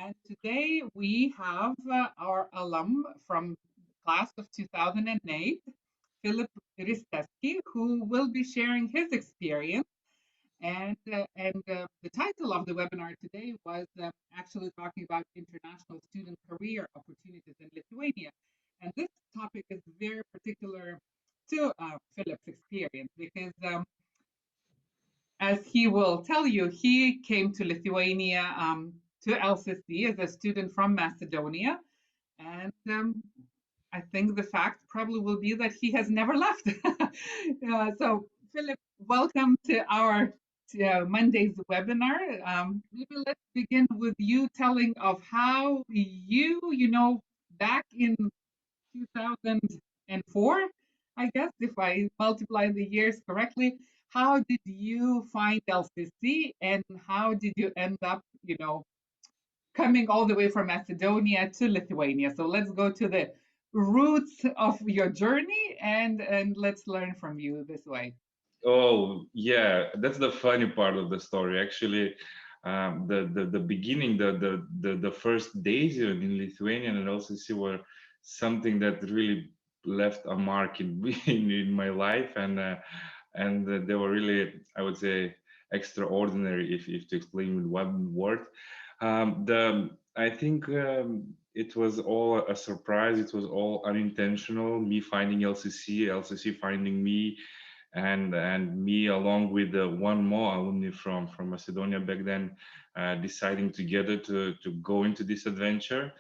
And today we have our alum from class of 2008, Filip Risteski, who will be sharing his experience. And the title of the webinar today was actually talking about international student career opportunities in Lithuania. And this topic is very particular to Filip's experience because as he will tell you, he came to Lithuania to LCC as a student from Macedonia. And I think the fact probably will be that he has never left. So, Philip, welcome to our Monday's webinar. Maybe let's begin with you telling of how back in 2004, I guess, if I multiply the years correctly. How did you find LCC and how did you end up, coming all the way from Macedonia to Lithuania? So let's go to the roots of your journey and let's learn from you this way. Oh, yeah, that's the funny part of the story. Actually, the beginning, the first days in Lithuania and LCC were something that really left a mark in my life, and they were really, I would say, extraordinary if to explain with one word. I think it was all a surprise. It was all unintentional. Me finding LCC finding me, and me along with one more alumni from Macedonia back then, deciding together to go into this adventure.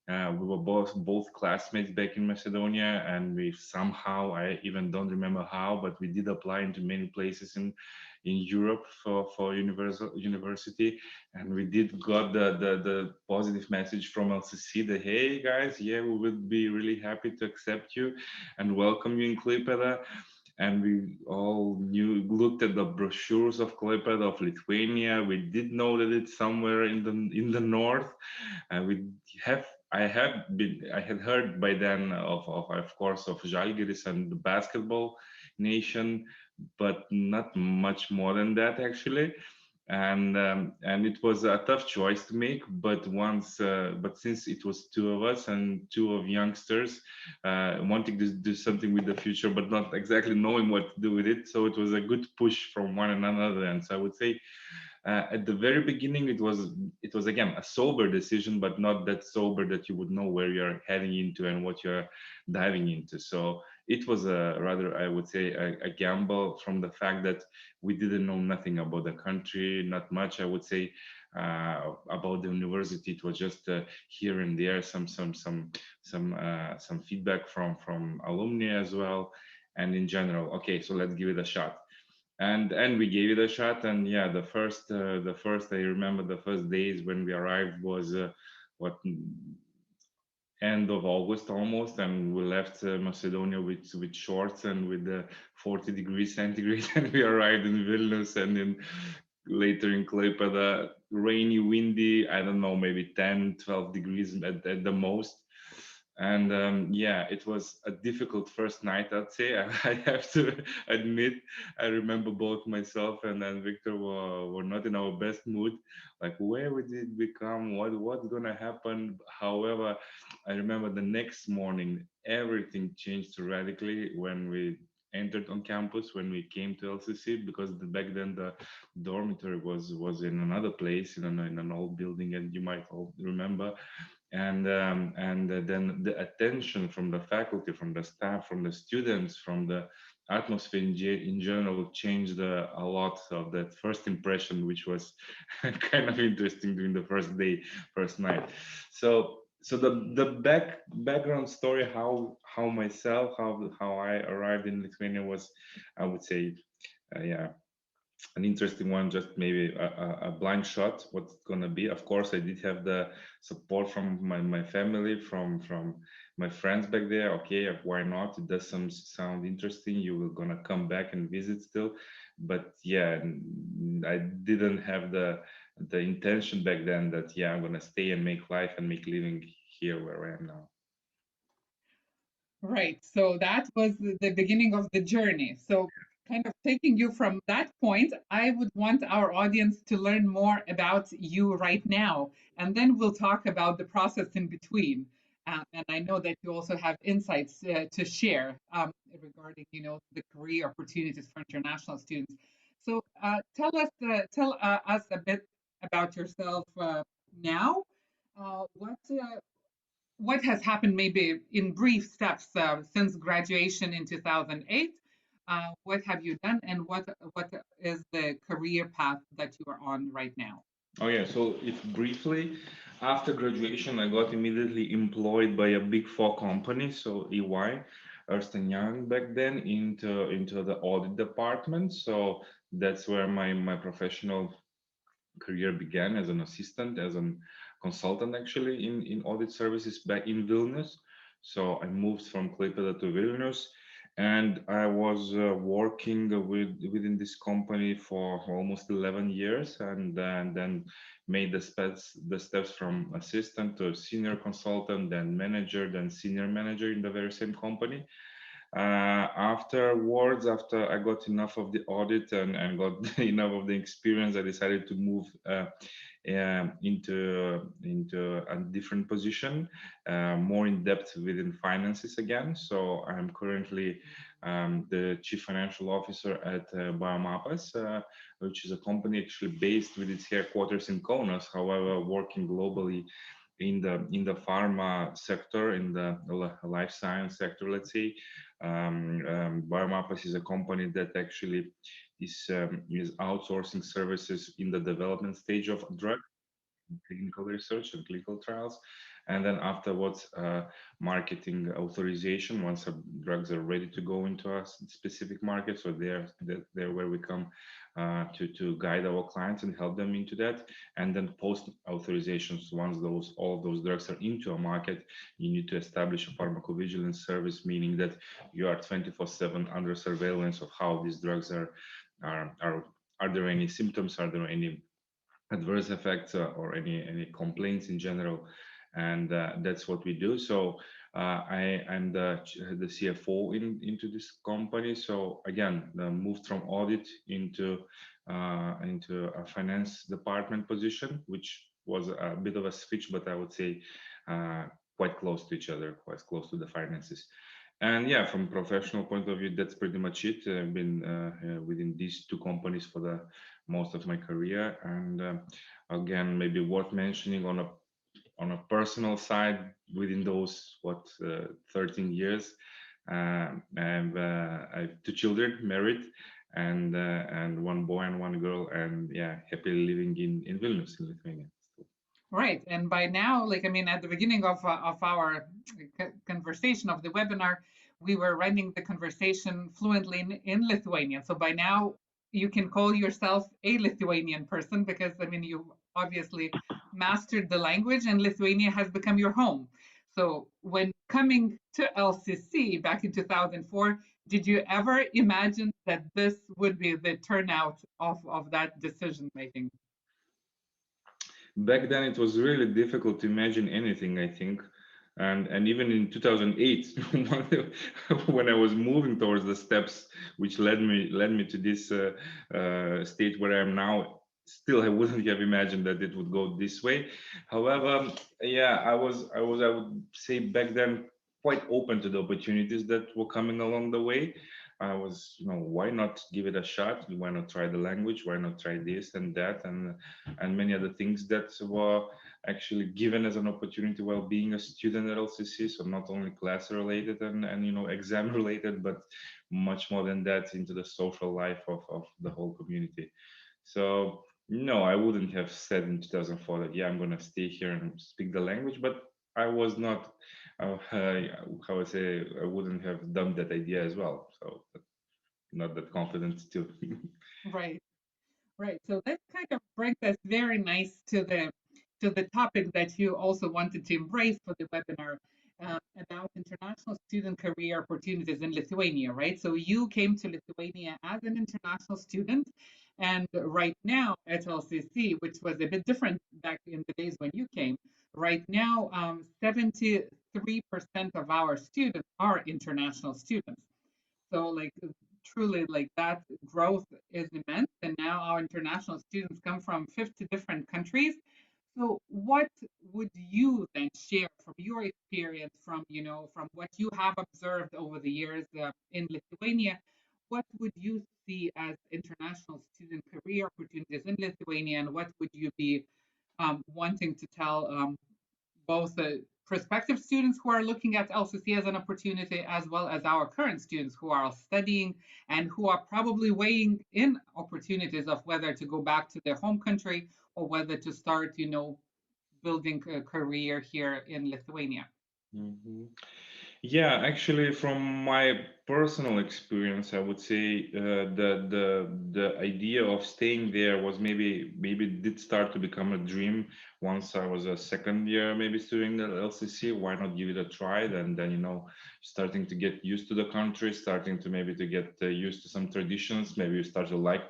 We were both classmates back in Macedonia, and we somehow, I even don't remember how, but we did apply into many places in Europe for university, and we did got the positive message from LCC that, hey guys, yeah, we would be really happy to accept you and welcome you in Klaipėda. And we all looked at the brochures of Klaipėda, of Lithuania. We did know that it's somewhere in the north, and I had heard by then of course of Žalgiris and the basketball nation, but not much more than that actually. And it was a tough choice to make, but since it was two of us and two of youngsters wanting to do something with the future but not exactly knowing what to do with it, so it was a good push from one another. And so I would say at the very beginning it was again a sober decision, but not that sober that you would know where you're heading into and what you're diving into. So it was a rather, I would say, a gamble, from the fact that we didn't know nothing about the country, not much, I would say, about the university. It was just here and there some feedback from alumni as well, and in general, okay, so let's give it a shot. And we gave it a shot. And yeah, the first I remember the first days when we arrived was what end of August almost, and we left Macedonia with shorts and with 40 degrees centigrade, and we arrived in Vilnius, and then later in Klaipėda, rainy, windy, I don't know, maybe 10, 12 degrees at the most. And yeah, it was a difficult first night, I'd say. I have to admit, I remember both myself and then Victor were not in our best mood. Like, where did we come? What's gonna happen? However, I remember the next morning, everything changed radically when we entered on campus, when we came to LCC, because back then the dormitory was in another place, in an old building, and you might all remember. And then the attention from the faculty, from the staff, from the students, from the atmosphere in general changed a lot of that first impression, which was kind of interesting during the first day, first night. So the background story, how myself, how I arrived in Lithuania was, I would say, yeah, an interesting one. Just maybe a blind shot what's it gonna be. Of course, I did have the support from my family, from my friends back there. Okay, why not? It does sound interesting. You will gonna come back and visit still. But yeah, I didn't have the intention back then that, yeah, I'm gonna stay and make life and make living here where I am now. Right. So that was the beginning of the journey. So kind of taking you from that point, I would want our audience to learn more about you right now, and then we'll talk about the process in between. And I know that you also have insights to share regarding, the career opportunities for international students. So tell us a bit about yourself now. What has happened maybe in brief steps since graduation in 2008? What have you done, and what is the career path that you are on right now? Oh yeah, so if briefly, after graduation, I got immediately employed by a big four company, so EY, Ernst Young back then, into the audit department. So that's where my professional career began as an assistant, as a consultant actually in audit services back in Vilnius. So I moved from Klaipėda to Vilnius, and I was working within this company for almost 11 years, and then made the steps from assistant to senior consultant, then manager, then senior manager in the very same company. Afterwards, after I got enough of the audit and got enough of the experience, I decided to move into a different position, more in depth within finances again. So I'm currently the chief financial officer at Biomapas, which is a company actually based with its headquarters in Kaunas, however, working globally in the pharma sector, in the life science sector, let's say. Biomapas is a company that actually is outsourcing services in the development stage of drug clinical research and clinical trials, and then afterwards marketing authorization once drugs are ready to go into a specific market. So they're where we come to guide our clients and help them into that. And then post authorizations, once all of those drugs are into a market, you need to establish a pharmacovigilance service, meaning that you are 24/7 under surveillance of how these drugs are there any symptoms, are there any adverse effects, or any complaints in general, and that's what we do. So I'm the CFO into this company. So again, moved from audit into a finance department position, which was a bit of a switch, but I would say quite close to each other, quite close to the finances. And yeah, from professional point of view, that's pretty much it. I've been within these two companies for the most of my career. And again, maybe worth mentioning on a personal side, within those 13 years, I've two children, married, and one boy and one girl, and yeah, happily living in Vilnius, in Lithuania. Right. And by now, like, I mean, at the beginning of our conversation of the webinar, we were running the conversation fluently in Lithuanian. So by now, you can call yourself a Lithuanian person because, I mean, you obviously mastered the language and Lithuania has become your home. So when coming to LCC back in 2004, did you ever imagine that this would be the turnout of that decision making? Back then it was really difficult to imagine anything, I think. And even in 2008, when I was moving towards the steps which led me to this state where I am now, still I wouldn't have imagined that it would go this way. However, yeah, I would say back then quite open to the opportunities that were coming along the way. I was, why not give it a shot? Why not try the language? Why not try this and that, and many other things that were actually given as an opportunity while being a student at LCC. So not only class related and exam related, but much more than that, into the social life of the whole community. So no, I wouldn't have said in 2004 that yeah, I'm gonna stay here and speak the language, but I was not, how I say, I wouldn't have done that idea as well. So not that confident too. Right. Right. So that kind of brings us very nice to the topic that you also wanted to embrace for the webinar about international student career opportunities in Lithuania, right? So you came to Lithuania as an international student, and right now at LCC, which was a bit different back in the days when you came, right now 73% of our students are international students. So like truly like that growth is immense. And now our international students come from 50 different countries. So what would you then share from your experience, from, from what you have observed over the years in Lithuania? What would you see as international student career opportunities in Lithuania, and what would you be wanting to tell both the prospective students who are looking at LCC as an opportunity, as well as our current students who are studying and who are probably weighing in opportunities of whether to go back to their home country or whether to start, building a career here in Lithuania? Mhm. Yeah, actually, from my personal experience, I would say the idea of staying there was maybe did start to become a dream once I was a second year maybe student at LCC. Why not give it a try? Then starting to get used to the country, starting to maybe to get used to some traditions. Maybe you start to like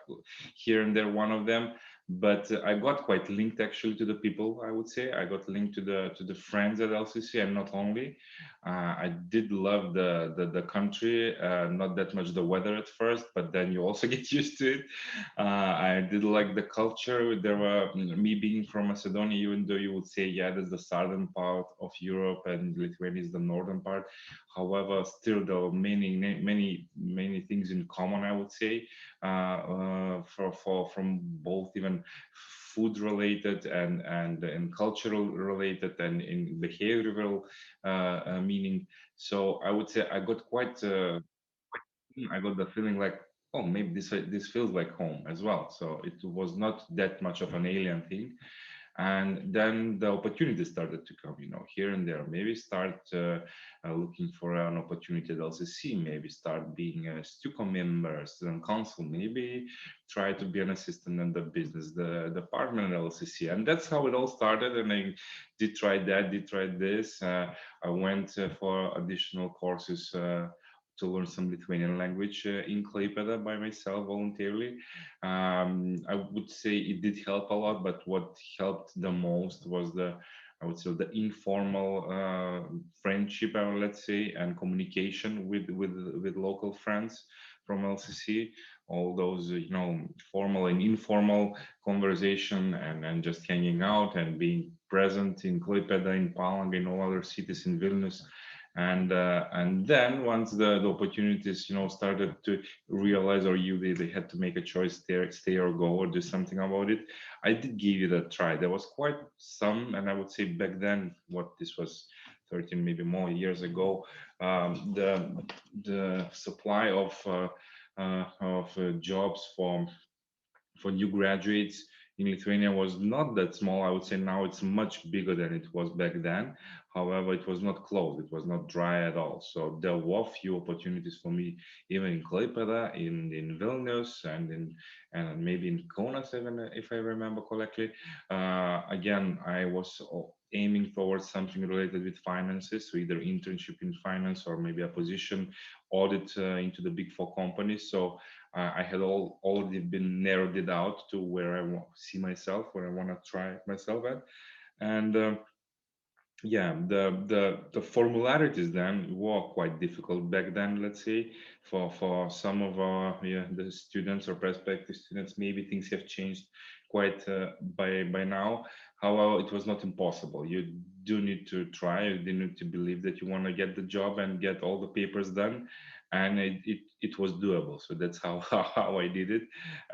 here and there one of them. But I got quite linked actually to the people. I would say I got linked to the friends at LCC, and not only. I did love the country, not that much the weather at first, but then you also get used to it. I did like the culture. There were me being from Macedonia, even though you would say, yeah, that's the southern part of Europe and Lithuania is the northern part. However, still there were many things in common, I would say, for from both even food related and cultural related and in behavioral meaning. So I would say I got I got the feeling like, oh, maybe this feels like home as well. So it was not that much of an alien thing. And then the opportunities started to come, here and there. Maybe start looking for an opportunity at LCC, maybe start being a STUCO member, student council, maybe try to be an assistant in the business the department at LCC. And that's how it all started. And I did try that, did try this. I went for additional courses to learn some Lithuanian language in Klaipėda by myself voluntarily. I would say it did help a lot, but what helped the most was I would say the informal friendship, let's say, and communication with local friends from LCC. All those, formal and informal conversation and just hanging out and being present in Klaipėda, in Palanga, in all other cities, in Vilnius. And then once the opportunities started to realize, or they had to make a choice there, stay or go or do something about it, I did give it a try. There was quite some, and I would say back then, what this was 13 maybe more years ago, the supply of jobs for new graduates in Lithuania was not that small. I would say now it's much bigger than it was back then. However, it was not closed. It was not dry at all. So there were few opportunities for me, even in Klaipėda, in Vilnius, and maybe in Kaunas, even if I remember correctly. Again, I was aiming towards something related with finances, so either internship in finance or maybe a position audit into the big four companies. So I had already been narrowed it out to where I see myself, where I want to try myself at, and yeah, the formularities then were quite difficult back then. Let's say for some of our the students or prospective students, maybe things have changed quite by now. However, it was not impossible. You do need to try. You do need to believe that you want to get the job and get all the papers done, and it was doable. So that's how how I did it.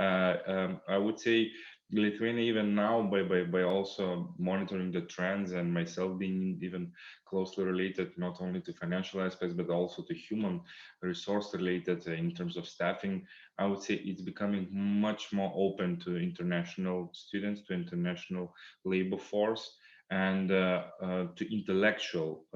I would say Lithuania even now by also monitoring the trends and myself being even closely related not only to financial aspects but also to human resource related in terms of staffing. I would say it's becoming much more open to international students, to international labor force, and to intellectual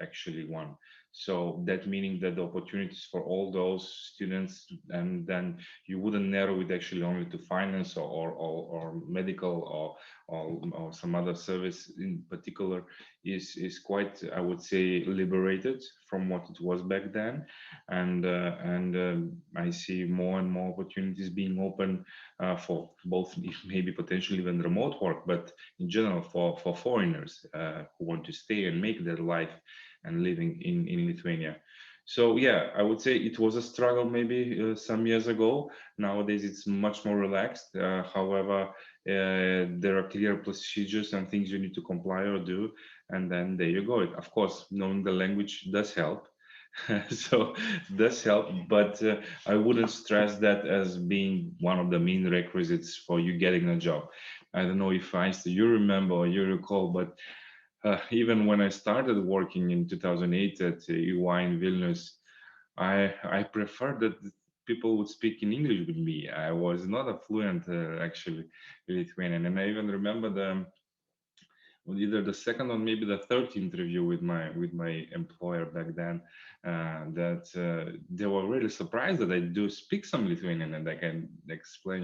actually one. So that meaning that the opportunities for all those students, and then you wouldn't narrow it actually only to finance or medical or some other service in particular, is quite, I would say, liberated from what it was back then. And I see more and more opportunities being open for both maybe potentially even remote work, but in general for foreigners who want to stay and make their life and living in Lithuania. So yeah, I would say it was a struggle maybe some years ago. Nowadays it's much more relaxed. However, there are clear procedures and things you need to comply or do, and then there you go. Of course, knowing the language does help. So does help, but I wouldn't stress that as being one of the main requisites for you getting a job. I don't know if I you remember or you recall, but even when I started working in 2008 at EY in Vilnius, I preferred that people would speak in English with me. I was not a fluent actually Lithuanian, and I even remember either the second or maybe the third interview with my employer back then, that they were really surprised that I do speak some Lithuanian and I can explain,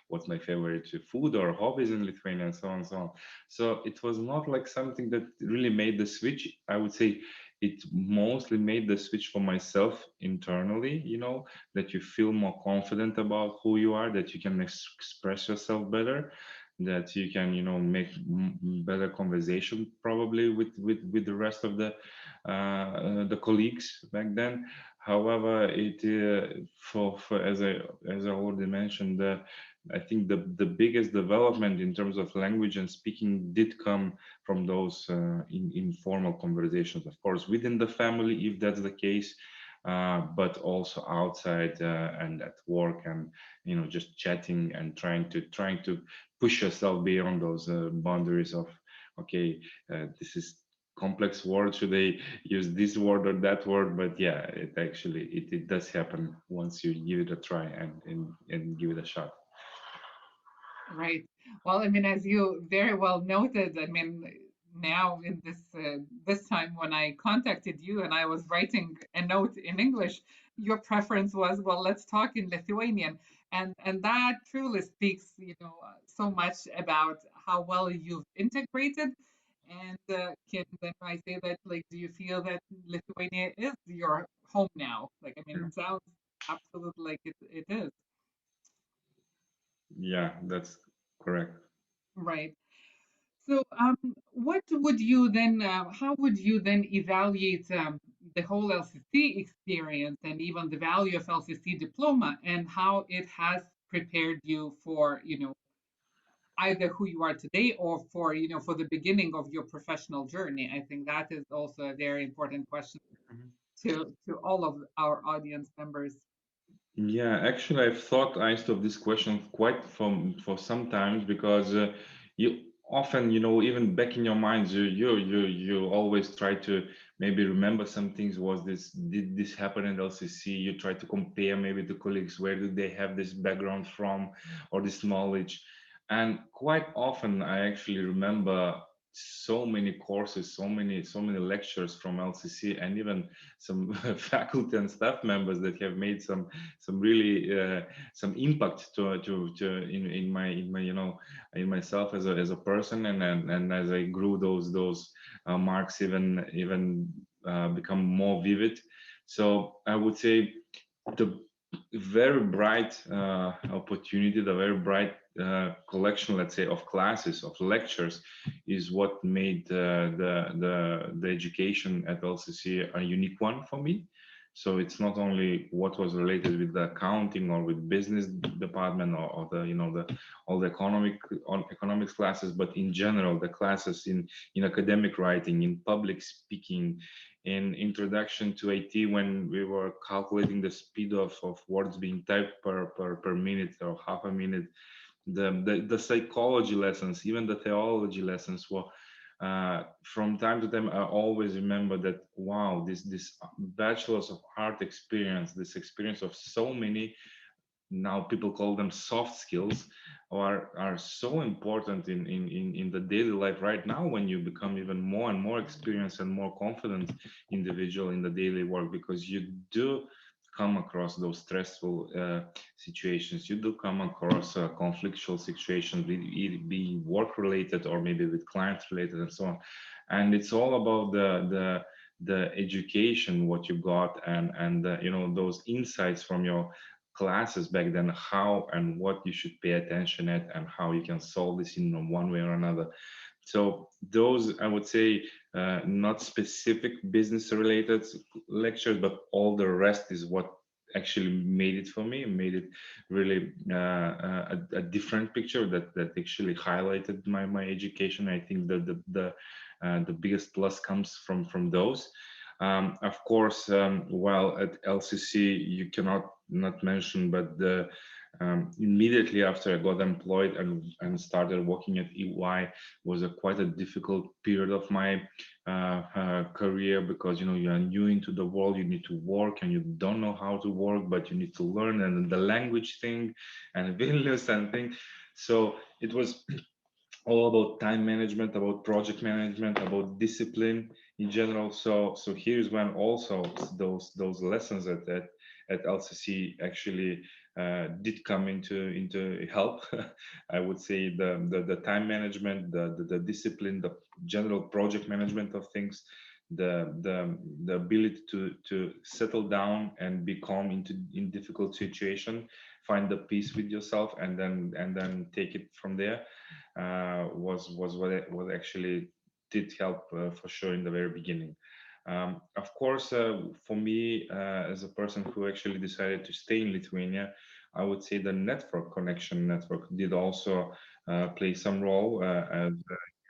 what's my favorite food or hobbies in Lithuania and so on and so on. So it was not like something that really made the switch. I would say it mostly made the switch for myself internally, that you feel more confident about who you are, that you can express yourself better, that you can make better conversation probably with the rest of the colleagues back then. However, it for as I already mentioned, I think the biggest development in terms of language and speaking did come from those informal conversations, of course within the family if that's the case, but also outside and at work, and just chatting and trying to push yourself beyond those boundaries of, okay, this is complex word, should I use this word or that word? But yeah, it does happen once you give it a try and give it a shot. Right. Well, I mean, as you very well noted, I mean, now in this time when I contacted you and I was writing a note in English, your preference was, well, let's talk in Lithuanian, and that truly speaks, so much about how well you've integrated. And can then I say that, like, do you feel that Lithuania is your home now? Like, I mean, it sounds absolutely like it is. Yeah, that's correct. Right. So, what would you then, how would you then evaluate the whole LCC experience and even the value of LCC diploma and how it has prepared you for, either who you are today or for, for the beginning of your professional journey? I think that is also a very important question to all of our audience members. Yeah, actually, I've thought, Iced, of this question quite for some times, because you often, even back in your minds, you always try to maybe remember some things. Did this happen in LCC? You try to compare maybe to colleagues, where do they have this background from, or this knowledge? And quite often, I actually remember so many courses, so many lectures from LCC, and even some faculty and staff members that have made some really some impact to in my in myself as a person, and as I grew those marks even become more vivid. So I would say the very bright opportunity, the very bright collection, let's say, of classes, of lectures, is what made the education at LCC a unique one for me. So it's not only what was related with the accounting or with business department, or the the all the economics classes, but in general the classes in academic writing, in public speaking, in introduction to IT, when we were calculating the speed of words being typed per minute or half a minute, the psychology lessons, even the theology lessons were, from time to time, I always remember that, wow, this bachelor's of art experience, this experience of so many, now people call them soft skills, are so important in the daily life right now, when you become even more and more experienced and more confident individual in the daily work, because you do come across those stressful situations, you do come across conflictual situations, be work related or maybe with client related and so on. And it's all about the education what you got, and those insights from your classes back then, how and what you should pay attention at, and how you can solve this in one way or another. So those, I would say, not specific business related lectures, but all the rest is what actually made it for me, made it really a different picture that actually highlighted my education. I think that the biggest plus comes from those. Of course, while at LCC, you cannot not mention, but the immediately after I got employed and started working at EY was a quite a difficult period of my career, because you are new into the world, you need to work and you don't know how to work, but you need to learn, and the language thing and Vilnius and thing. So it was all about time management, about project management, about discipline in general. So here's when also those lessons at LCC actually did come into help. I would say the time management, the discipline, the general project management of things, the ability to settle down and be calm in difficult situation, find the peace with yourself, and then take it from there, was what actually did help for sure in the very beginning. Of course, for me, as a person who actually decided to stay in Lithuania, I would say the network did also play some role. As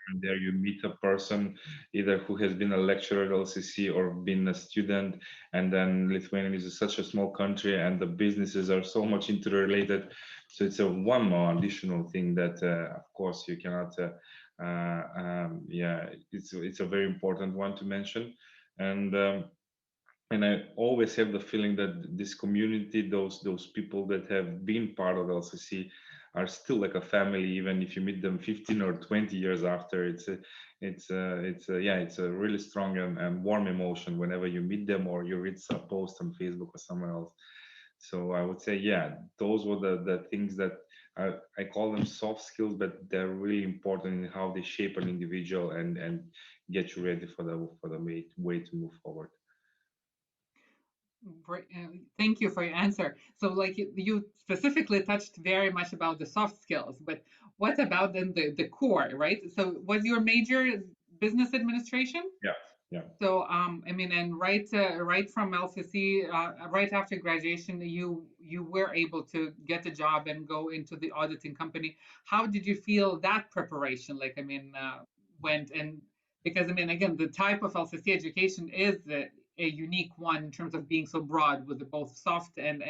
and there you meet a person either who has been a lecturer at LCC or been a student, and then Lithuania is such a small country and the businesses are so much interrelated, so it's a one more additional thing that of course you cannot yeah, it's a very important one to mention. And um, and I always have the feeling that this community, those people that have been part of LCC, are still like a family, even if you meet them 15 or 20 years after. Yeah, it's a really strong and warm emotion whenever you meet them or you read some post on Facebook or somewhere else. So I would say, yeah, those were the things that I call them soft skills, but they're really important in how they shape an individual and get you ready for the way to move forward. Great, thank you for your answer. So, like you specifically touched very much about the soft skills, but what about then the core, right? So, was your major business administration? Yeah, yeah. So, I mean, and right from LCC, right after graduation, you were able to get a job and go into the auditing company. How did you feel that preparation? Like, I mean, went and because I mean, again, the type of LCC education is a unique one in terms of being so broad with both soft and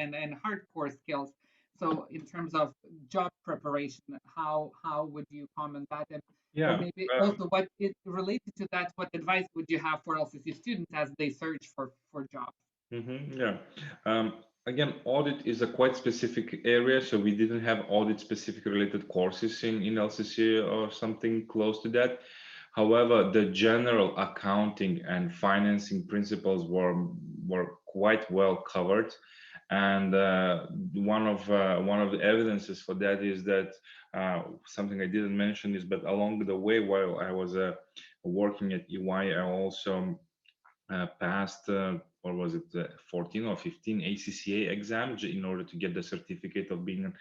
hardcore skills. So, in terms of job preparation, how would you comment that? And or Yeah. maybe also what is related to that, what advice would you have for LCC students as they search for jobs? Yeah. Again, audit is a quite specific area, so we didn't have audit specific related courses in LCC or something close to that. However, the general accounting and financing principles were quite well covered, and one of the evidences for that is that something I didn't mention is, but along the way while I was working at EY, I also passed, or was it 14 or 15 ACCA exams in order to get the certificate of being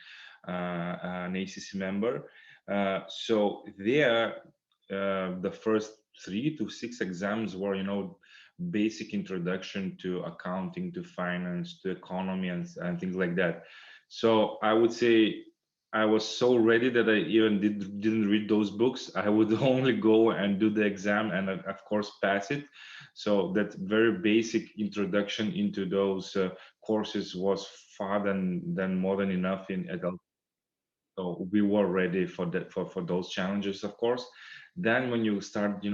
an ACC member. So there, the first 3 to 6 exams were, basic introduction to accounting, to finance, to economy, and things like that. So I would say I was so ready that I even didn't read those books. I would only go and do the exam and, of course, pass it. So that very basic introduction into those courses was far than more than enough in adult. So we were ready for that, for those challenges, of course. Then when you start,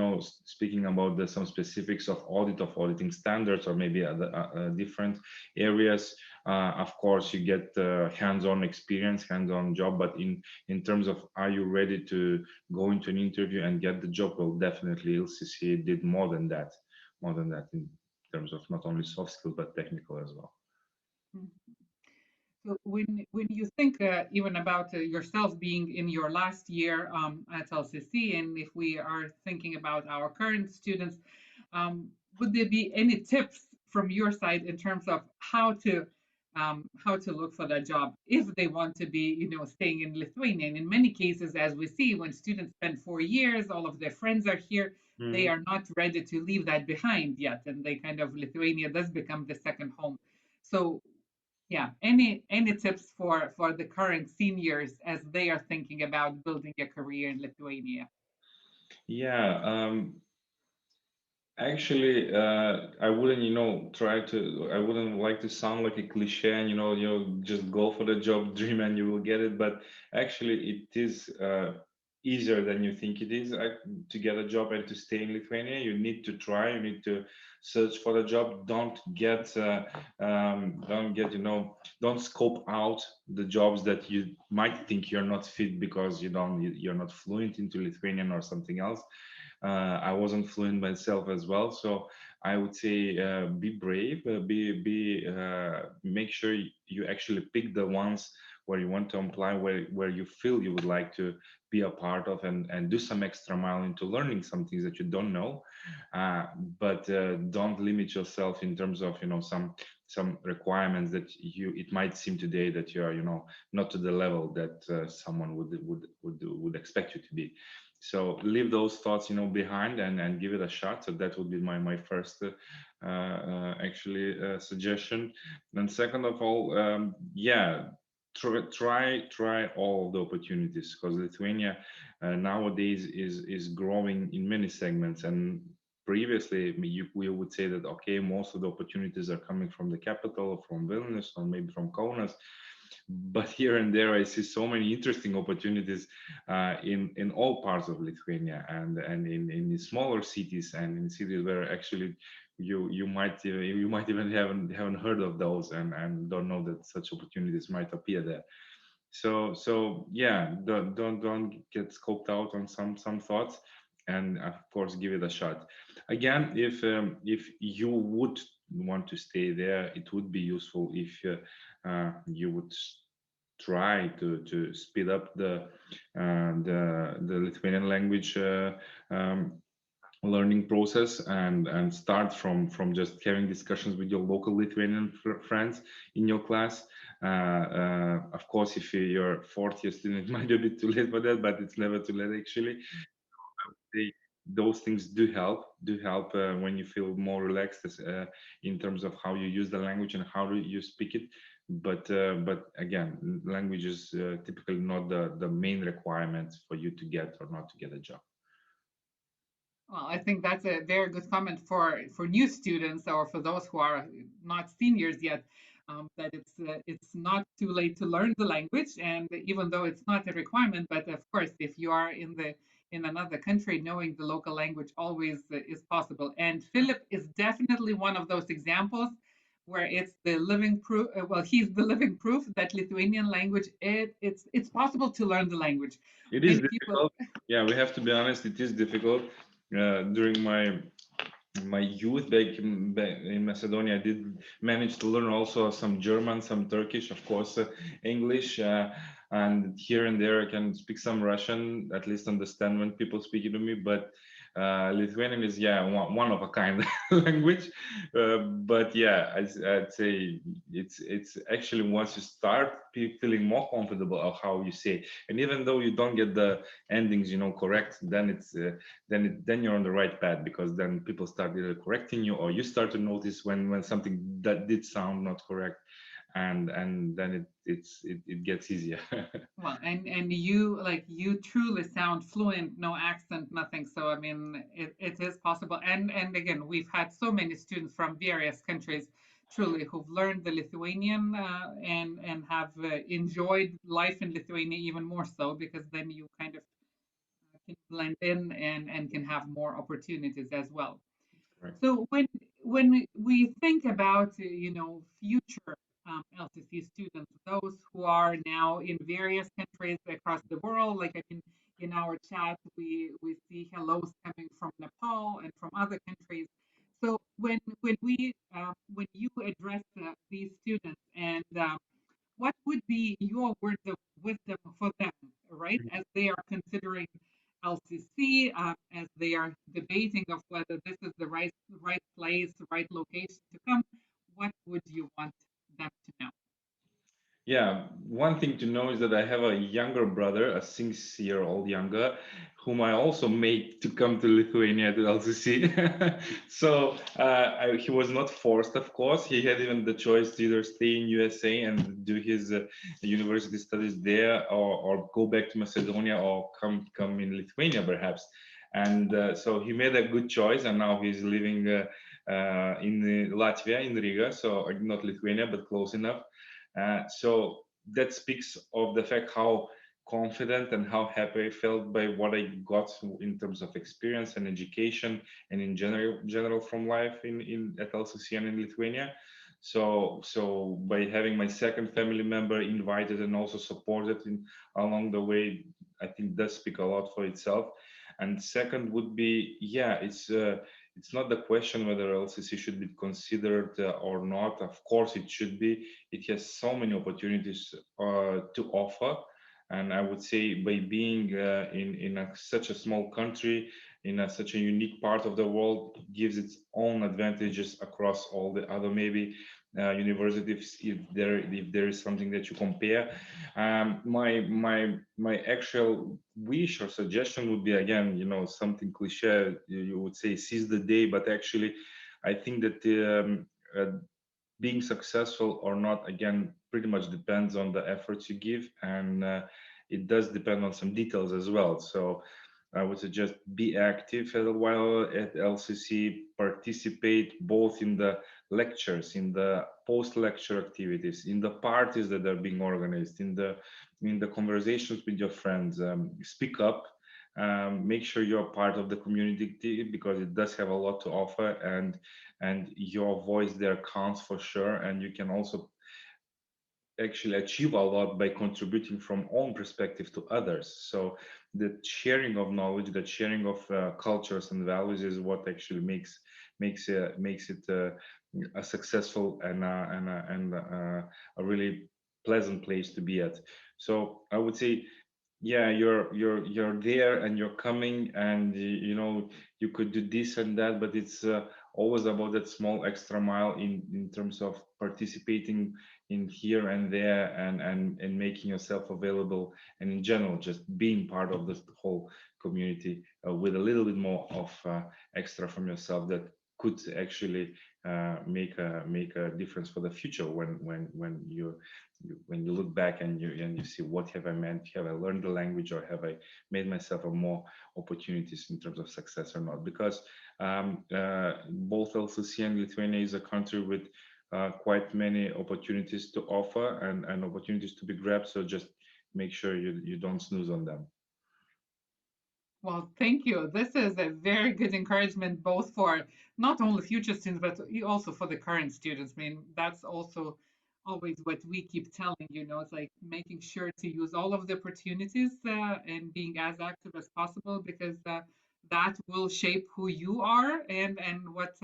speaking about some specifics of auditing standards, or maybe other different areas, of course you get hands-on experience, hands-on job. But in terms of, are you ready to go into an interview and get the job? Well, definitely LCC did more than that in terms of not only soft skill but technical as well. Mhm. So when you think even about yourself being in your last year at LCC, and if we are thinking about our current students, would there be any tips from your side in terms of how to how to look for that job if they want to be, staying in Lithuania. And in many cases, as we see, when students spend 4 years, all of their friends are here, they Mhm. are not ready to leave that behind yet, and they kind of Lithuania does become the second home. So yeah, any tips for the current seniors as they are thinking about building a career in Lithuania? Yeah, actually, I wouldn't, I wouldn't like to sound like a cliche and, just go for the job, dream, and you will get it. But actually, it is easier than you think it is to get a job and to stay in Lithuania. You need to try, you need to search for the job. Don't get, don't scope out the jobs that you might think you're not fit because you're not fluent into Lithuanian or something else. I wasn't fluent myself as well, so I would say be brave, make sure you actually pick the ones where you want to apply, where you feel you would like to be a part of, and do some extra mile into learning some things that you don't know, uh, but don't limit yourself in terms of some requirements that it might seem today that you are not to the level that someone would expect you to be. So leave those thoughts behind and give it a shot. So that would be my first actually suggestion. And second of all, yeah, try all the opportunities, because Lithuania nowadays is growing in many segments. And previously we would say that okay, most of the opportunities are coming from the capital, from Vilnius, or maybe from Kaunas, but here and there I see so many interesting opportunities in all parts of Lithuania, and in the smaller cities, and in cities where actually you might even haven't heard of those, and don't know that such opportunities might appear there. So yeah, don't get scoped out on some thoughts, and of course give it a shot. Again, if you would want to stay there, it would be useful if you would try to speed up the Lithuanian language learning process, and start from just having discussions with your local Lithuanian friends in your class. Of course, if you're fourth year student, it might be a bit too late for that, but it's never too late actually. They, those things do help when you feel more relaxed in terms of how you use the language and how do you speak it. But again, language is typically not the main requirement for you to get or not to get a job. Well, I think that's a very good comment for new students or for those who are not seniors yet. That it's not too late to learn the language, and even though it's not a requirement, but of course, if you are in another country, knowing the local language always is possible. And Philip is definitely one of those examples where it's the living proof. Well, he's the living proof that Lithuanian language it's possible to learn the language. It is Many people. difficult. Yeah, we have to be honest. It is difficult. During my youth back in Macedonia, I did manage to learn also some German, some Turkish, of course, English, and here and there I can speak some Russian, at least understand when people speak it to me. But Lithuanian is, yeah, one of a kind language. But yeah, I'd say it's actually once you start feeling more comfortable of how you say, and even though you don't get the endings correct, then then you're on the right path, because then people start either correcting you, or you start to notice when something that did sound not correct, and then it gets easier. Well, and you like you truly sound fluent, no accent, nothing. So I mean, it is possible. And again, we've had so many students from various countries, truly, who've learned the Lithuanian and have enjoyed life in Lithuania even more so, because then you kind of can blend in and can have more opportunities as well. Right. So when we think about future LCC students, those who are now in various countries across the world, like in our chat we see hellos coming from Nepal and from other countries. So when you address these students, and what would be your words of wisdom for them, right, as they are considering LCC, as they are debating of whether this is the right place, right location to come? What would you want them to know? Yeah, one thing to know is that I have a younger brother, a 6-year-old younger, whom I also made to come to Lithuania to LCC. So he was not forced, of course. He had even the choice to either stay in USA and do his university studies there, or go back to Macedonia, or come in Lithuania, perhaps. And so he made a good choice, and now he's living in Latvia, in Riga, so not Lithuania, but close enough. So that speaks of the fact how confident and how happy I felt by what I got in terms of experience and education, and in general from life in at LCC and in Lithuania. So by having my second family member invited and also supported along the way, I think does speak a lot for itself. And second would be, yeah, it's not the question whether LCC should be considered or not. Of course, it should be. It has so many opportunities to offer, and I would say by being such a small country in such a unique part of the world, gives its own advantages across all the other maybe universities, if there is something that you compare. My actual wish or suggestion would be, again, something cliche. You would say seize the day, but actually, I think that being successful or not, again, pretty much depends on the efforts you give, and it does depend on some details as well. So I would suggest be active a while at LCC, participate both in the lectures, in the post-lecture activities, in the parties that are being organized, in the conversations with your friends. Speak up. Make sure you're part of the community, because it does have a lot to offer, and your voice there counts for sure. And you can also actually achieve a lot by contributing from own perspective to others. So the sharing of knowledge, the sharing of cultures and values is what actually makes it a successful and a really pleasant place to be at. So I would say, yeah, you're there and you're coming, and you could do this and that, but it's always about that small extra mile in terms of participating in here and there, and making yourself available, and in general just being part of this whole community, with a little bit more of extra from yourself, that could actually make a difference for the future, when you look back, and you see, what have I meant, have I learned the language, or have I made myself a more opportunities in terms of success or not. Because both LCC and Lithuania is a country with quite many opportunities to offer, and opportunities to be grabbed. So just make sure you don't snooze on them. Well, thank you. This is a very good encouragement, both for not only future students, but also for the current students. I mean, that's also always what we keep telling, it's like making sure to use all of the opportunities and being as active as possible, because that will shape who you are, and what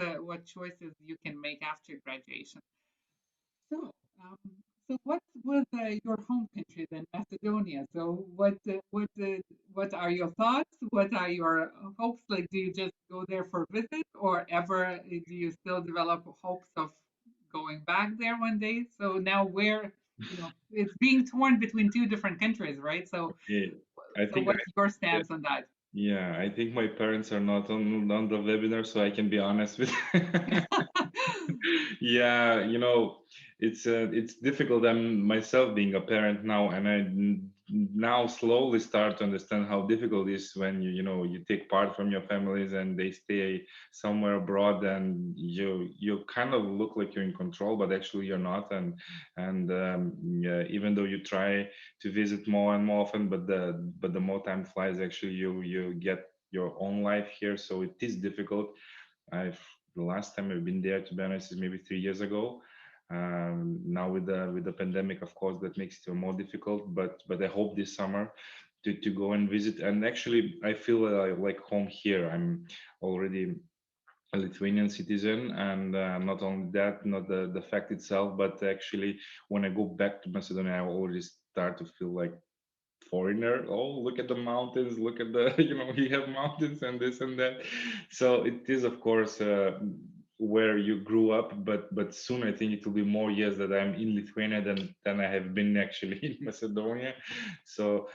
choices you can make after graduation. So, um, so what was your home country then, Macedonia? So, what are your thoughts? What are your hopes? Like, do you just go there for visit, or ever do you still develop hopes of going back there one day? So now, it's being torn between two different countries, right? So, Yeah, I so think what's your stance on that? yeah, I think my parents are not on the webinar, so I can be honest with. Yeah, it's difficult. I'm myself being a parent now, and now slowly start to understand how difficult it is when you take part from your families and they stay somewhere abroad, and you kind of look like you're in control, but actually you're not. And yeah, even though you try to visit more and more often, but the more time flies, actually you get your own life here, so it is difficult. I've The last time I've been there, to be honest, is maybe 3 years ago. Now with the pandemic, of course, that makes it more difficult. But I hope this summer to go and visit. And actually, I feel like home here. I'm already a Lithuanian citizen, and not only that, not the fact itself, but actually, when I go back to Macedonia, I already start to feel like foreigner. Oh, look at the mountains, look at the you have mountains and this and that. So it is, of course, where you grew up, but soon I think it will be more years that I'm in Lithuania than I have been actually in Macedonia. So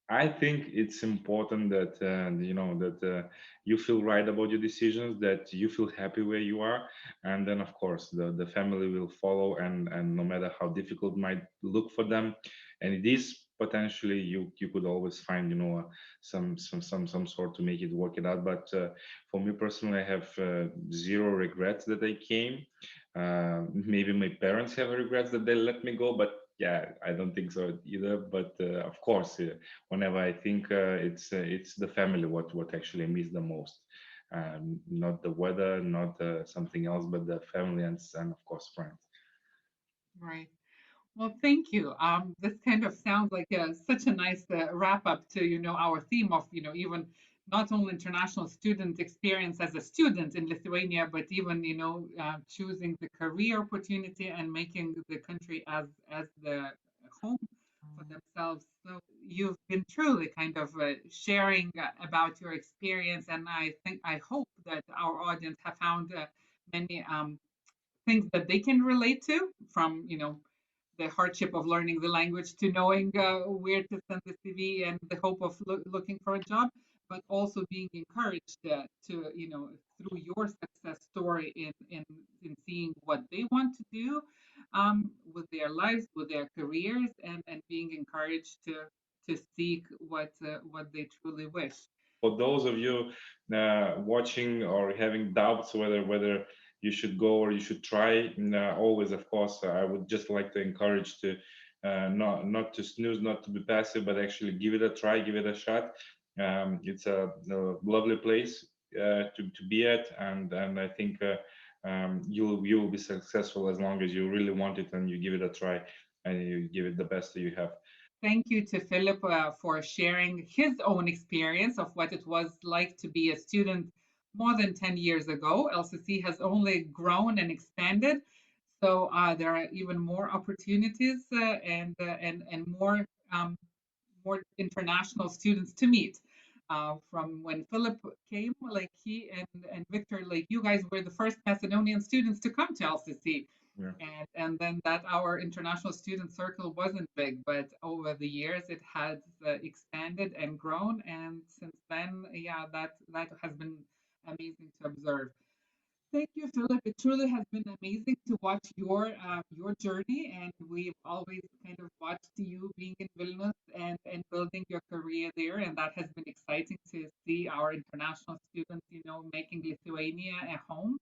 I think it's important that that you feel right about your decisions, that you feel happy where you are, and then of course the family will follow, and no matter how difficult might look for them, and it is potentially you could always find some sort to make it work it out. But for me personally, I have zero regrets that I came. Maybe my parents have regrets that they let me go, but yeah, I don't think so either. But of course, whenever I think it's the family what actually I miss the most. Not the weather, not something else, but the family and of course friends. Right. Well, thank you. This kind of sounds like such a nice wrap up to, our theme of, even not only international student experience as a student in Lithuania, but even, choosing the career opportunity and making the country as the home for themselves. So you've been truly kind of sharing about your experience, and I hope that our audience have found many things that they can relate to, from the hardship of learning the language to knowing where to send the CV and the hope of looking for a job, but also being encouraged to through your success story in seeing what they want to do with their lives, with their careers, and being encouraged to seek what they truly wish. For those of you watching or having doubts whether you should go or you should try, always, of course, I would just like to encourage to not to snooze, not to be passive, but actually give it a try, give it a shot. It's a lovely place to be at, and I think you will be successful as long as you really want it and you give it a try and you give it the best that you have. Thank you to Philip for sharing his own experience of what it was like to be a student more than 10 years ago. LCC has only grown and expanded. So there are even more opportunities and more international students to meet. From when Philip came, like he and Victor, like you guys were the first Macedonian students to come to LCC. Yeah. And then that our international student circle wasn't big, but over the years it has expanded and grown. And since then, yeah, that has been amazing to observe. Thank you, Philip. It truly has been amazing to watch your journey, and we've always kind of watched you being in Vilnius and building your career there, and that has been exciting to see our international students, making Lithuania a home.